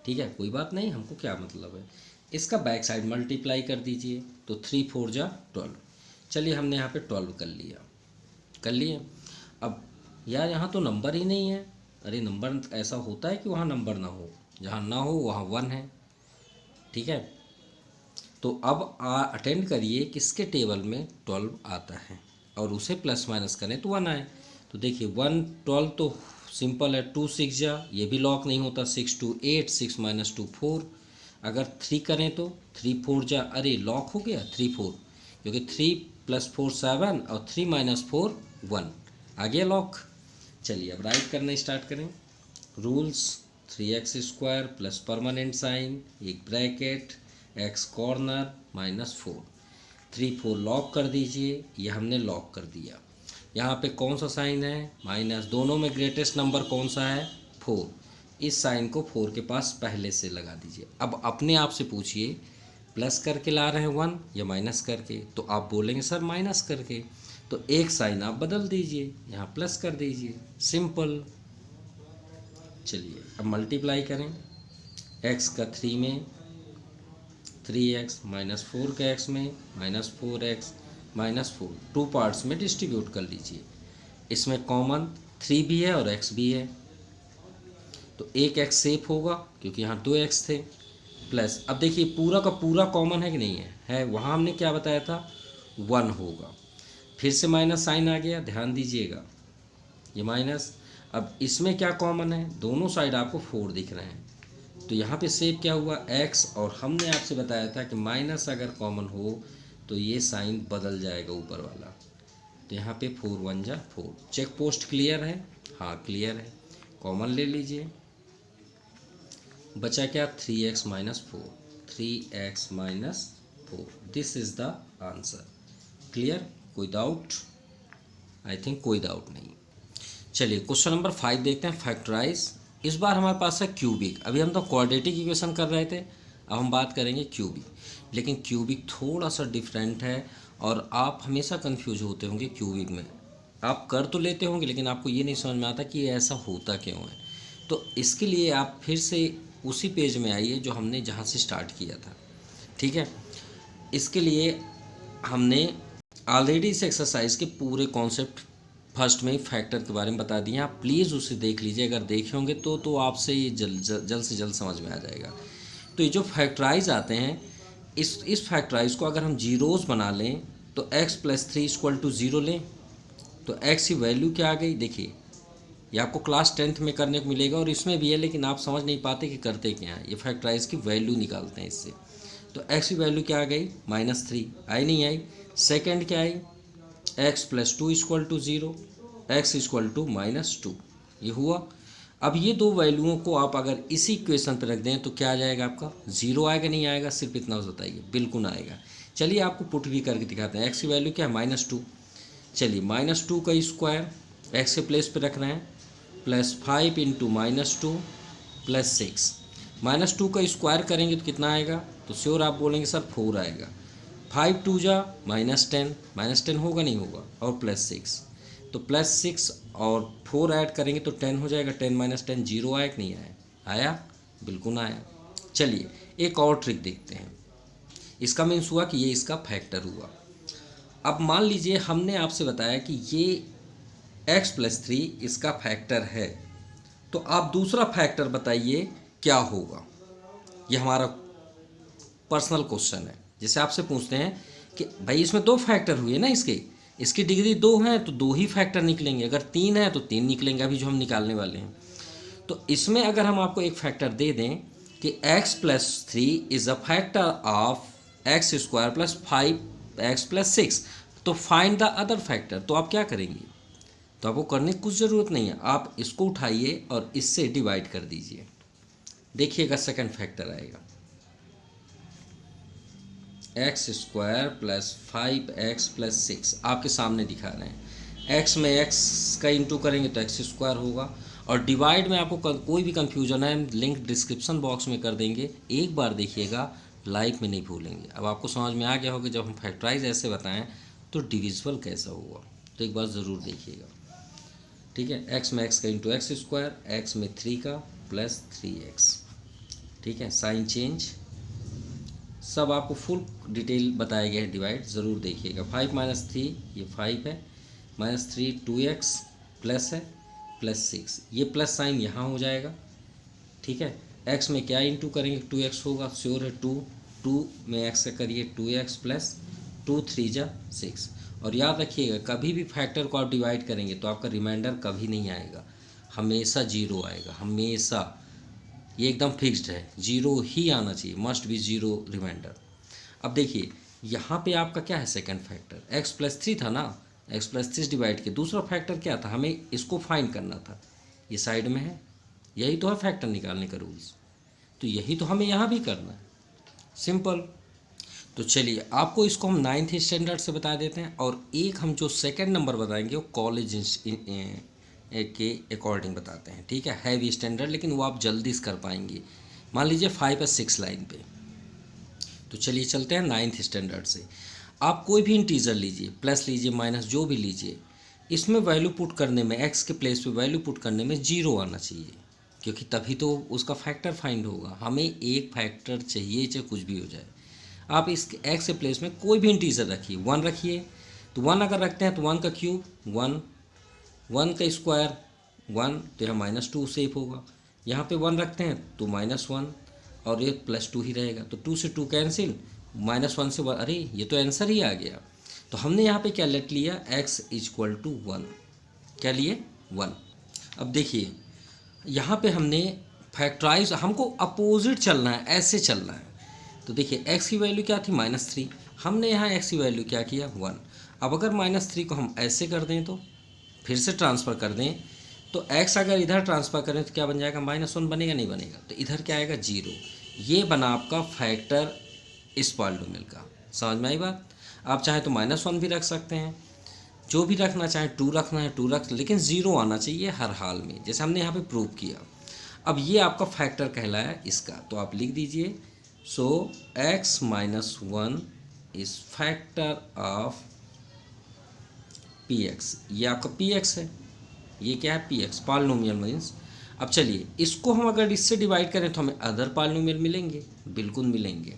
ठीक है, कोई बात नहीं, हमको क्या मतलब है। इसका बैक साइड मल्टीप्लाई कर दीजिए, तो 3 4 जा 12। चलिए हमने यहाँ पे 12 कर लिए। अब यार यहाँ तो नंबर ही नहीं है, अरे नंबर ऐसा होता है कि वहाँ नंबर ना हो, जहाँ ना हो वहाँ 1 है, ठीक है। तो अब अटेंड करिए किसके टेबल में 12 आता है, और उसे प्लस माइनस करें तो 1 आए। तो देखिए 1 12 तो सिंपल है, 2 6 जा, ये भी लॉक नहीं होता, 6 2 8, 6 माइनस 2 4। अगर 3 करें तो 3 4 जा, अरे लॉक हो गया 3 4, क्योंकि 3 + 4 7 और 3 माइनस 4 1, आ गया लॉक। चलिए अब राइट करना स्टार्ट करें। Rules, 3x² plus permanent sign, एक bracket, x corner minus 4, 3 4 lock कर दीजिए, ये हमने लॉक कर दिया। यहाँ पे कौन सा साइन है, माइनस। दोनों में ग्रेटेस्ट नंबर कौन सा है, 4। इस साइन को 4 के पास पहले से लगा दीजिए। अब अपने आप से पूछिए प्लस करके ला रहे हैं 1 या माइनस करके, तो आप बोलेंगे सर माइनस करके, तो एक साइन आप बदल दीजिए, यहाँ प्लस कर दीजिए, सिंपल। चलिए अब मल्टीप्लाई करें, x का 3 में 3x माइनस 4 का x में माइनस 4x माइनस 4, 2 पार्ट्स में डिस्ट्रीब्यूट कर लीजिए। इसमें कॉमन 3 भी है और x भी है, तो एक x सेफ होगा क्योंकि यहाँ 2x थे, प्लस अब देखिए पूरा का पूरा कॉमन है कि नहीं है वहाँ हमने क्या बताया था 1 होगा। फिर से माइनस साइन आ गया, ध्यान दीजिएगा ये माइनस। अब इसमें क्या कॉमन है, दोनों साइड आपको 4 दिख रहे हैं, तो यहाँ पे सेव क्या हुआ x, और हमने आपसे बताया था कि माइनस अगर कॉमन हो तो ये साइन बदल जाएगा ऊपर वाला, तो यहाँ पे 4 1 जा 4। चेक पोस्ट क्लियर है, हाँ क्लियर है, कॉमन ले लीजिए, बचा क्या 3x minus 4, 3x minus 4, this is the answer. Clear, कोई डाउट? आई थिंक कोई डाउट नहीं। चलिए क्वेश्चन नंबर 5 देखते हैं, फैक्टराइज। इस बार हमारे पास है क्यूबिक। अभी हम तो क्वाड्रेटिक इक्वेशन कर रहे थे, अब हम बात करेंगे क्यूबिक। लेकिन क्यूबिक थोड़ा सा डिफरेंट है और आप हमेशा कंफ्यूज होते होंगे क्यूबिक में। आप कर तो लेते होंगे लेकिन आपको ये नहीं समझ में आता कि ये ऐसा होता क्यों है। तो इसके लिए आप फिर से उसी पेज में आइए जो हमने जहाँ से स्टार्ट किया था, ठीक है। इसके लिए हमने ऑलरेडी इस एक्सरसाइज के पूरे कॉन्सेप्ट फर्स्ट में ही फैक्टर के बारे में बता दिए, आप प्लीज़ उसे देख लीजिए। अगर देखे होंगे तो आपसे ये जल्द से जल्द समझ में आ जाएगा। तो ये जो फैक्टराइज आते हैं, इस फैक्टराइज को अगर हम जीरोज़ बना लें तो x प्लस 3 इक्वल टू 0 लें, तो x की वैल्यू क्या आ गई, देखिए ये आपको क्लास 10th में करने को मिलेगा और इसमें भी है, लेकिन आप समझ नहीं पाते कि करते क्या है। ये फैक्टराइज की वैल्यू निकालते हैं इससे, तो x की वैल्यू क्या आ गई -3, आई नहीं आई। सेकेंड क्या आई, x plus 2 equal to 0, x equal to -2, ये हुआ। अब ये दो वैल्यूओं को आप अगर इसी इक्वेशन पर रख दें तो क्या आ जाएगा आपका, 0 आएगा नहीं आएगा, सिर्फ इतना बताइए, बिल्कुल आएगा। चलिए आपको पुट भी करके दिखाते हैं। x की वैल्यू क्या है -2, चलिए -2 का स्क्वायर x के प्लेस पे रख रहे हैं, +5 इंटू -2 प्लस 6। -2 का स्क्वायर करेंगे तो कितना आएगा, तो श्योर आप बोलेंगे सर 4 आएगा। 5 2 जा -10, -10 होगा नहीं होगा, और +6, तो +6 और 4 ऐड करेंगे तो 10 हो जाएगा। 10 - 10 0 आया कि नहीं आया, आया, बिल्कुल आया। चलिए एक और ट्रिक देखते हैं। इसका मीन्स हुआ कि ये इसका फैक्टर हुआ। अब मान लीजिए हमने आपसे बताया कि ये x प्लस 3 इसका फैक्टर है, तो आप दूसरा फैक्टर बताइए क्या होगा। ये हमारा पर्सनल क्वेश्चन है। जैसे आपसे पूछते हैं कि भाई इसमें 2 फैक्टर हुए ना, इसकी डिग्री 2 है तो 2 ही फैक्टर निकलेंगे, अगर 3 है तो 3 निकलेंगे, अभी जो हम निकालने वाले हैं। तो इसमें अगर हम आपको एक फैक्टर दे दें कि x plus 3 is a factor of x square plus 5x plus 6, तो फाइंड द अदर फैक्टर, तो आप क्या करेंगे, तो आपको करने की कुछ ज़रूरत नहीं है, आप इसको उठाइए और इससे डिवाइड कर दीजिए। देखिएगा सेकंड फैक्टर आएगा x square plus 5x plus 6, आपके सामने दिखा रहे हैं। x में x का इंटू करेंगे तो x स्क्वायर होगा, और डिवाइड में आपको कोई भी कंफ्यूजन है लिंक डिस्क्रिप्शन बॉक्स में कर देंगे, एक बार देखिएगा, लाइफ में नहीं भूलेंगे। अब आपको समझ में आ गया होगा जब हम फैक्टराइज ऐसे बताएं तो डिविजिबल कैसा हुआ, तो एक बार ज़रूर देखिएगा, ठीक है। x में x का इंटू एक्स स्क्वायर, x में 3 का प्लस 3x, ठीक है। साइन चेंज सब आपको फुल डिटेल बताया गया है, डिवाइड ज़रूर देखिएगा। 5 - 3 ये 5 है, -3 2x प्लस है प्लस 6, ये प्लस साइन यहाँ हो जाएगा, ठीक है। x में क्या इंटू करेंगे 2x होगा, श्योर है 2 में x का करिए 2x प्लस 2 3 जा 6। और याद रखिएगा कभी भी फैक्टर को आप डिवाइड करेंगे तो आपका रिमाइंडर कभी नहीं आएगा, हमेशा 0 आएगा, हमेशा, ये एकदम फिक्स्ड है, 0 ही आना चाहिए, मस्ट बी 0 रिमाइंडर। अब देखिए यहाँ पे आपका क्या है सेकंड फैक्टर, x प्लस 3 था ना, x प्लस 3 डिवाइड के दूसरा फैक्टर क्या था, हमें इसको फाइंड करना था, ये साइड में है, यही तो है फैक्टर निकालने का रूल्स, तो यही तो हमें यहाँ भी करना है, सिंपल। तो चलिए आपको इसको हम 9th स्टैंडर्ड से बता देते हैं, और एक हम जो सेकंड नंबर बताएंगे वो कॉलेज के अकॉर्डिंग बताते हैं। ठीक है, हैवी स्टैंडर्ड, लेकिन वो आप जल्दी से कर पाएंगे। मान लीजिए 5 या 6 लाइन पे। तो चलिए चलते हैं 9th स्टैंडर्ड से। आप कोई भी इंटीजर लीजिए, प्लस लीजिए माइनस जो भी लीजिए, इसमें वैल्यू पुट करने में, एक्स के प्लेस पे वैल्यू पुट करने में 0 आना चाहिए, क्योंकि तभी तो उसका फैक्टर फाइंड होगा। हमें एक फैक्टर चाहिए, चाहे कुछ भी हो जाए। आप इस एक्स के प्लेस में कोई भी इंटीजर रखिए, 1 रखिए, तो 1 अगर रखते हैं तो 1 का क्यूब 1, 1 का स्क्वायर 1, तो यहाँ -2 सेफ होगा। यहाँ पे 1 रखते हैं तो -1, और ये +2 ही रहेगा, तो 2 से 2 कैंसिल, -1 से 1, अरे ये तो आंसर ही आ गया। तो हमने यहाँ पे क्या लेट लिया, x = 1, क्या लिए 1। अब देखिए यहाँ पे हमने फैक्टराइज, हमको अपोजिट चलना है, ऐसे चलना है। तो देखिए x की वैल्यू क्या थी, -3, हमने यहाँ x की वैल्यू क्या किया 1। अब अगर -3 को हम ऐसे कर दें, तो फिर से ट्रांसफ़र कर दें, तो x अगर इधर ट्रांसफ़र करें तो क्या बन जाएगा, -1 बनेगा, नहीं बनेगा, तो इधर क्या आएगा 0। ये बना आपका फैक्टर इस पॉलिनोमियल का। समझ में आई बात। आप चाहे तो -1 भी रख सकते हैं, जो भी रखना चाहे, 2 रखना है 2 रख, लेकिन 0 आना चाहिए हर हाल में, जैसे हमने यहाँ पे प्रूव किया। अब ये आपका फैक्टर कहलाया इसका, तो आप लिख दीजिए, सो x - 1 is factor of px। ये आपका px है, ये क्या है px, पॉलिनोमियल मीन्स। अब चलिए इसको हम अगर इससे डिवाइड करें तो हमें अदर पॉलिनोमियल मिलेंगे, बिल्कुल मिलेंगे।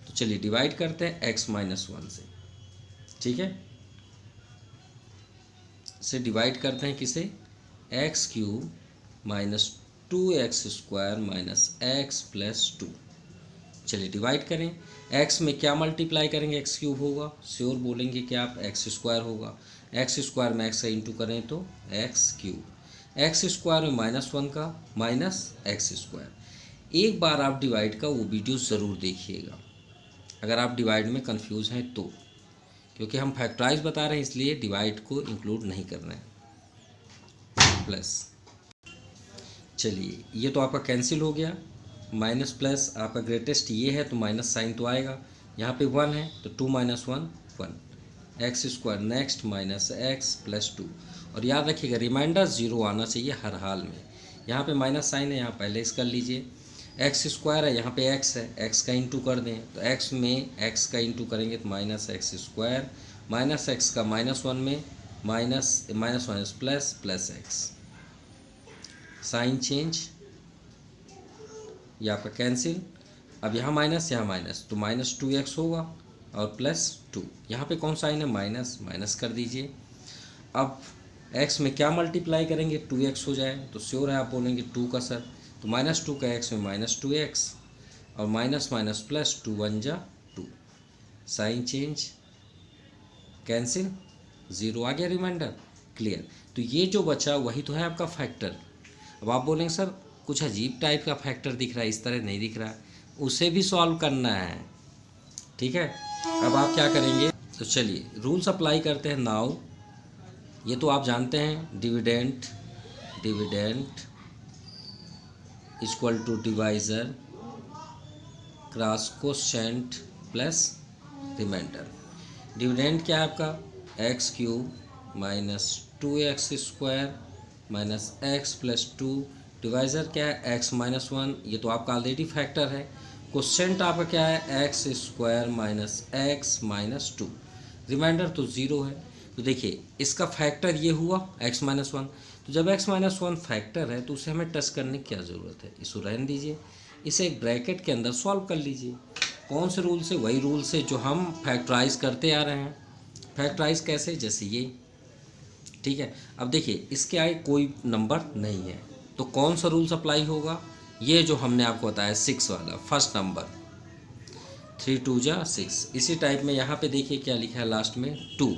तो चलिए डिवाइड करते हैं x - 1 से। ठीक है, से डिवाइड करते हैं किसे, x³ - 2x² - x + 2। चलिए डिवाइड करें, x में क्या मल्टीप्लाई करेंगे, x³ होगा, श्योर बोलेंगे कि आप x² होगा, x² में x का इंटू करें तो x³, x² में -1 का -x²। एक बार आप डिवाइड का वो वीडियो ज़रूर देखिएगा अगर आप डिवाइड में कंफ्यूज हैं तो, क्योंकि हम फैक्टराइज बता रहे हैं इसलिए डिवाइड को इंक्लूड नहीं कर रहे हैं। प्लस, चलिए ये तो आपका कैंसिल हो गया, माइनस प्लस आपका ग्रेटेस्ट ये है तो माइनस साइन तो आएगा। यहाँ पे 1 है तो 2 - 1 1, x² नेक्स्ट -x + 2। और याद रखिएगा रिमाइंडर 0 आना चाहिए हर हाल में। यहाँ पे माइनस साइन है, यहाँ पहले इस कर लीजिए, x² है, यहाँ पे x है, x का इंटू कर दें तो x में x का इंटू करेंगे तो -x², -x का -1 में -1 प्लस x, साइन चेंज, ये आपका कैंसिल। अब यहाँ माइनस यहाँ माइनस तो -2x होगा और +2, यहाँ पे कौन साइन है, माइनस कर दीजिए। अब x में क्या मल्टीप्लाई करेंगे, 2x हो जाए, तो श्योर है आप बोलेंगे 2 का सर, तो -2 का x में -2x और माइनस प्लस 2 1 जा 2, साइन चेंज, कैंसिल, 0 आ गया रिमाइंडर, क्लियर। तो ये जो बचा वही तो है आपका फैक्टर। अब आप बोलेंगे सर कुछ अजीब टाइप का फैक्टर दिख रहा है, इस तरह नहीं दिख रहा है, उसे भी सॉल्व करना है। ठीक है, अब आप क्या करेंगे, तो चलिए रूल्स अप्लाई करते हैं नाउ। ये तो आप जानते हैं, dividend equal to divisor cross quotient plus remainder. Dividend क्या है आपका, x³ - 2x² - x + 2, डिवाइज़र क्या है x - 1, ये तो आपका ऑलरेडी फैक्टर है। कोशेंट आपका क्या है, x² - x - 2, रिमाइंडर तो 0 है। तो देखिए इसका फैक्टर ये हुआ x - 1, तो जब x - 1 फैक्टर है तो उसे हमें टच करने की क्या ज़रूरत है, इसको रहने दीजिए, इसे एक ब्रैकेट के अंदर सॉल्व कर लीजिए। कौन से रूल से, वही रूल से जो हम फैक्टराइज करते आ रहे हैं। फैक्टराइज कैसे, जैसे ये, ठीक है। अब देखिए इसके आगे कोई नंबर नहीं है तो कौन सा रूल्स अप्लाई होगा, ये जो हमने आपको बताया 6 वाला, फर्स्ट नंबर 3 2 जा 6। इसी टाइप में यहाँ पे देखिए क्या लिखा है लास्ट में 2,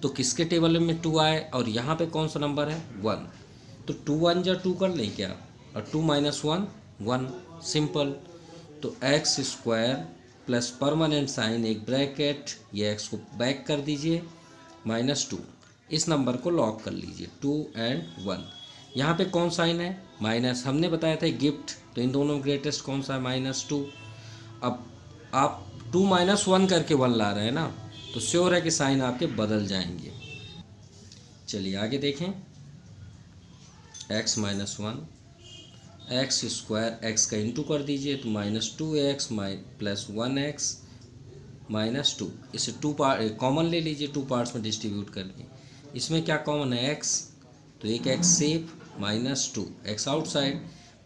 तो किसके टेबल में 2 आए, और यहाँ पे कौन सा नंबर है 1, तो 2 1 जा 2 कर लें क्या, और 2 - 1 1, सिंपल। तो x² प्लस परमानेंट साइन एक ब्रैकेट, ये x को बैक कर दीजिए -2, इस नंबर को लॉक कर लीजिए 2 और 1। यहाँ पे कौन साइन है, माइनस, हमने बताया था गिफ्ट, तो इन दोनों में ग्रेटेस्ट कौन सा है, -2। अब आप 2 माइनस 1 करके 1 ला रहे हैं ना, तो श्योर है कि साइन आपके बदल जाएंगे। चलिए आगे देखें, x minus 1 x square, x का इंटू कर दीजिए तो -2x प्लस 1x माइनस 2, इसे 2 पार्ट कॉमन ले लीजिए, 2 पार्ट्स में डिस्ट्रीब्यूट करके। इसमें क्या कॉमन है, x, तो एक x safe, -2 x outside,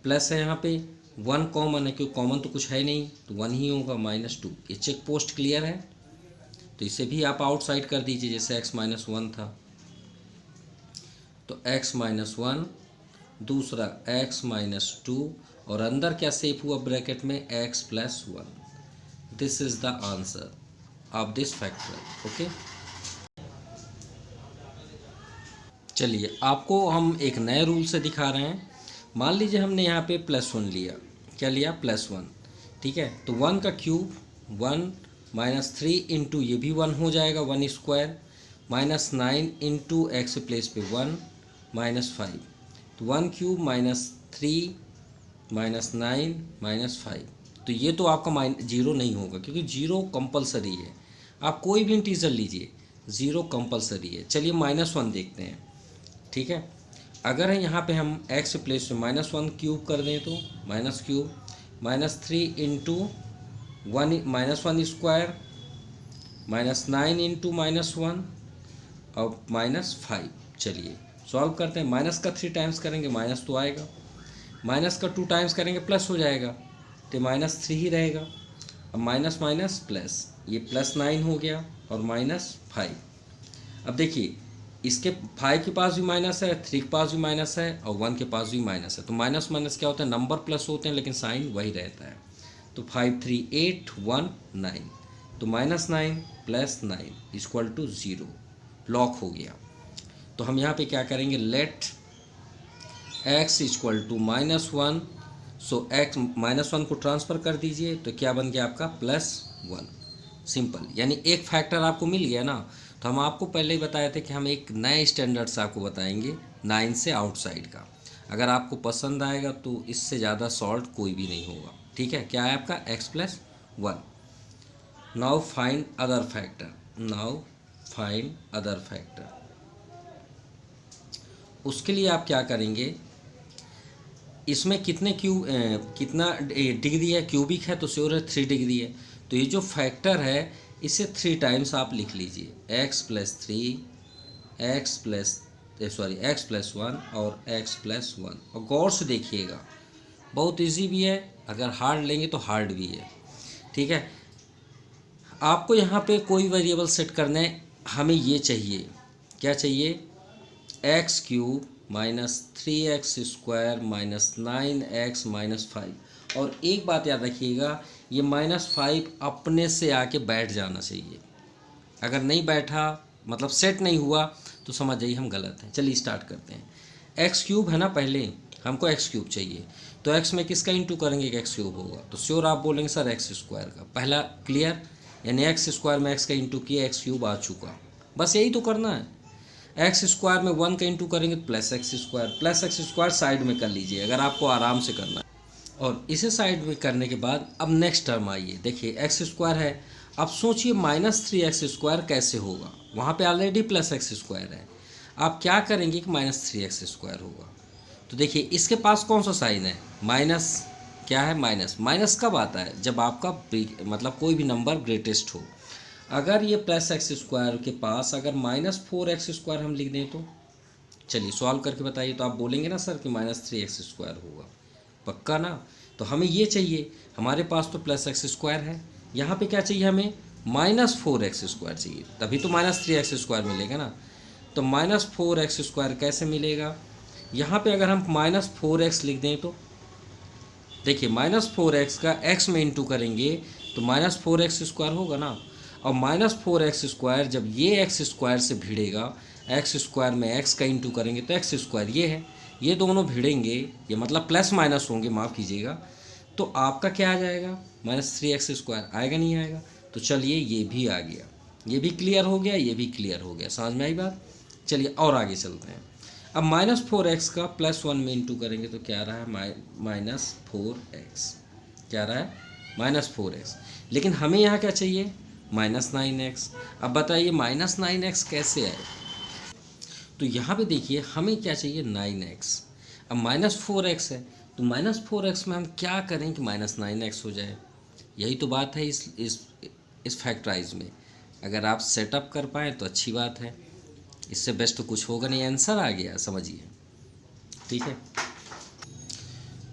plus है यहाँ पे 1 कॉमन है, क्योंकि कॉमन तो कुछ है नहीं तो 1 ही होगा, -2। ये चेक पोस्ट क्लियर है, तो इसे भी आप आउटसाइड कर दीजिए, जैसे x माइनस 1 था तो x माइनस 1, दूसरा x माइनस 2, और अंदर क्या सेफ हुआ ब्रैकेट में, x plus 1। This is the answer of this factor. Okay, चलिए आपको हम एक नए रूल से दिखा रहे हैं। मान लीजिए हमने यहाँ पे +1 लिया, क्या लिया, +1, ठीक है। तो 1 का क्यूब 1 -3 इंटू ये भी 1 हो जाएगा, 1 स्क्वायर, -9 इंटू एक्स प्लेस पे 1 -5, तो 1 क्यूब -3 -9 -5, तो ये तो आपका जीरो नहीं होगा, क्योंकि जीरो कंपलसरी है। आप कोई भी इंटीजर लीजिए, ज़ीरो कंपलसरी है। चलिए -1 देखते हैं, ठीक है। अगर यहाँ पे हम x प्लेस में -1 क्यूब कर दें तो minus cube -3 into 1 -1 square -9 into -1 और -5। चलिए सॉल्व करते हैं। माइनस का 3 टाइम्स करेंगे माइनस तो आएगा, माइनस का 2 टाइम्स करेंगे प्लस हो जाएगा, तो -3 ही रहेगा। अब माइनस माइनस प्लस, ये +9 हो गया और -5। अब देखिए इसके 5 के पास भी माइनस है, 3 के पास भी माइनस है और 1 के पास भी माइनस है, तो माइनस माइनस क्या होता है, नंबर प्लस होते हैं लेकिन साइन वही रहता है। तो 5 3 8 1 9, तो -9 + 9 = 0, लॉक हो गया। तो हम यहाँ पे क्या करेंगे, लेट x = -1, सो x -1 को ट्रांसफ़र कर दीजिए, तो क्या बन गया आपका +1। सिंपल, यानी एक फैक्टर आपको मिल गया ना। तो हम आपको पहले ही बताए थे कि हम एक नए स्टैंडर्ड से आपको बताएंगे 9 से आउटसाइड का। अगर आपको पसंद आएगा तो इससे ज़्यादा सॉल्व कोई भी नहीं होगा, ठीक है। क्या है आपका x + 1। Now find other factor, now find other factor. उसके लिए आप क्या करेंगे, इसमें कितना डिग्री है, क्यूबिक है तो श्योर है 3 डिग्री है। तो ये जो फैक्टर है इसे 3 टाइम्स आप लिख लीजिए, x + 3 x + 1 और x + 1। और गौर से देखिएगा, बहुत इजी भी है, अगर हार्ड लेंगे तो हार्ड भी है, ठीक है। आपको यहाँ पे कोई वेरिएबल सेट करना है, हमें ये चाहिए, क्या चाहिए, x³ -3x² -9x -5। और एक बात याद रखिएगा, ये -5 अपने से आके बैठ जाना चाहिए। अगर नहीं बैठा, मतलब सेट नहीं हुआ, तो समझ जाइए हम गलत हैं। चलिए स्टार्ट करते हैं। x³ है ना, पहले हमको x³ चाहिए, तो x में किसका इंटू करेंगे कि x³ होगा, तो श्योर आप बोलेंगे सर x² का। पहला क्लियर, यानी x² में x का इंटू किया, x³ आ चुका। बस यही तो करना है। x² में 1 का इंटू करेंगे तो +x² साइड में कर लीजिए अगर आपको आराम से करना है। और इसे साइड में करने के बाद अब नेक्स्ट टर्म आइए, देखिए x² है। अब सोचिए -3x² कैसे होगा, वहाँ पे ऑलरेडी +x² है। आप क्या करेंगे कि -3x² होगा, तो देखिए इसके पास कौन सा साइन है, माइनस। क्या है, माइनस। माइनस कब आता है, जब आपका मतलब कोई भी नंबर ग्रेटेस्ट हो। अगर ये +x² के पास अगर -4x² हम लिख दें तो, चलिए सॉल्व करके बताइए। तो आप बोलेंगे ना सर कि -3x² होगा, पक्का ना। तो हमें ये चाहिए, हमारे पास तो +x² है, यहाँ पे क्या चाहिए हमें, -4x² चाहिए, तभी तो -3x² मिलेगा ना। तो -4x² कैसे मिलेगा, यहाँ पे अगर हम -4x लिख दें तो देखिए -4x का x में इंटू करेंगे तो -4x² होगा ना। और -4x² जब ये x² से भिड़ेगा, x² में x का इंटू करेंगे तो x², ये है, ये दोनों भिड़ेंगे, ये मतलब प्लस माइनस होंगे, माफ़ कीजिएगा, तो आपका क्या आ जाएगा, -3x² आएगा, नहीं आएगा। तो चलिए ये भी आ गया, ये भी क्लियर हो गया, ये भी क्लियर हो गया, समझ में आई बात। चलिए और आगे चलते हैं। अब -4x का +1 में इंटू करेंगे तो क्या रहा है, -4x, क्या रहा है -4x। लेकिन हमें यहाँ क्या चाहिए, -9x। अब बताइए -9x कैसे आए। तो यहाँ पे देखिए हमें क्या चाहिए, 9x। अब -4x है, तो -4x में हम क्या करें कि -9x हो जाए। यही तो बात है इस फैक्टराइज में। अगर आप सेटअप कर पाएँ तो अच्छी बात है, इससे बेस्ट तो कुछ होगा नहीं। आंसर आ गया, समझिए, ठीक है।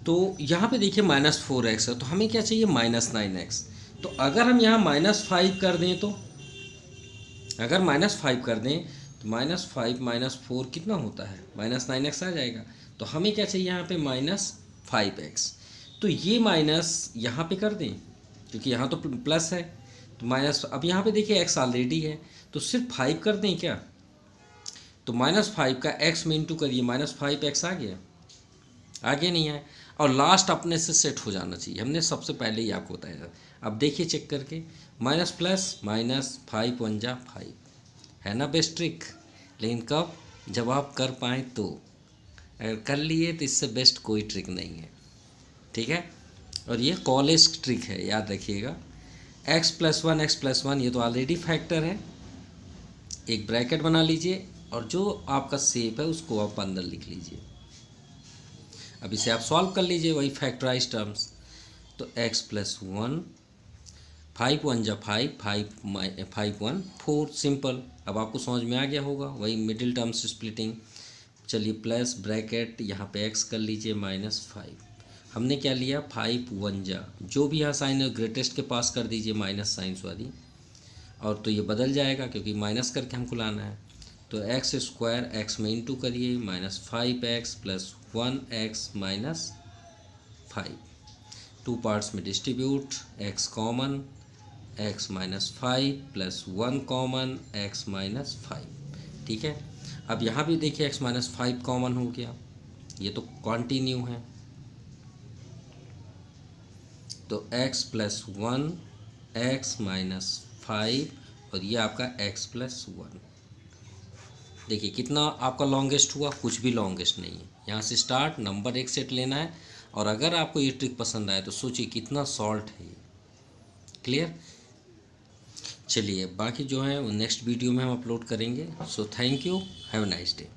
तो यहाँ पे देखिए -4x है, तो हमें क्या चाहिए, -9x। तो अगर हम यहाँ -5 कर दें, तो अगर -5 कर दें तो -5 -4 कितना होता है, -9x आ जाएगा। तो हमें क्या चाहिए यहाँ पे, -5x। तो ये माइनस यहाँ पे कर दें, क्योंकि यहाँ तो प्लस है, तो माइनस। अब यहाँ पे देखिए x ऑलरेडी है, तो सिर्फ 5 कर दें क्या, तो -5 का x में इंटू करिए, -5x आ गया, आगे नहीं आए। और लास्ट अपने से सेट हो जाना चाहिए, हमने सबसे पहले ही आपको बताया। अब देखिए चेक करके, माइनस प्लस माइनस, 5 1 जा 5, है ना बेस्ट ट्रिक। लेकिन कब, जब आप कर पाएँ तो। अगर कर लिए तो इससे बेस्ट कोई ट्रिक नहीं है, ठीक है। और ये कॉलेज ट्रिक है, याद रखिएगा। x+1 ये तो ऑलरेडी फैक्टर है, एक ब्रैकेट बना लीजिए और जो आपका शेप है उसको आप अंदर लिख लीजिए। अब इसे आप सॉल्व कर लीजिए, वही फैक्टराइज टर्म्स। तो x+1, 5 1 जा 5, 5 1 4, सिंपल। अब आपको समझ में आ गया होगा, वही मिडिल टर्म्स स्प्लिटिंग। चलिए प्लस ब्रैकेट, यहाँ पे x कर लीजिए -5। हमने क्या लिया, 5 1 जा, जो भी यहाँ साइन है ग्रेटेस्ट के पास कर दीजिए माइनस साइन सॉरी, और तो ये बदल जाएगा क्योंकि माइनस करके हमको लाना है। तो x² x में इंटू करिए, -5x + 1x - 5, 2 पार्ट्स में distribute, x common, x - 5 + 1 common, x - 5, ठीक है। अब यहाँ भी देखिए x - 5 कॉमन हो गया, ये तो कॉन्टिन्यू है। तो x + 1 x - 5 और ये आपका x + 1। देखिए कितना आपका लॉन्गेस्ट हुआ, कुछ भी लॉन्गेस्ट नहीं है। यहाँ से स्टार्ट नंबर एक सेट लेना है, और अगर आपको ये ट्रिक पसंद आए तो सोचिए कितना सॉल्ट है ये। क्लियर। चलिए बाकी जो है वो नेक्स्ट वीडियो में हम अपलोड करेंगे। So thank you, have a nice day.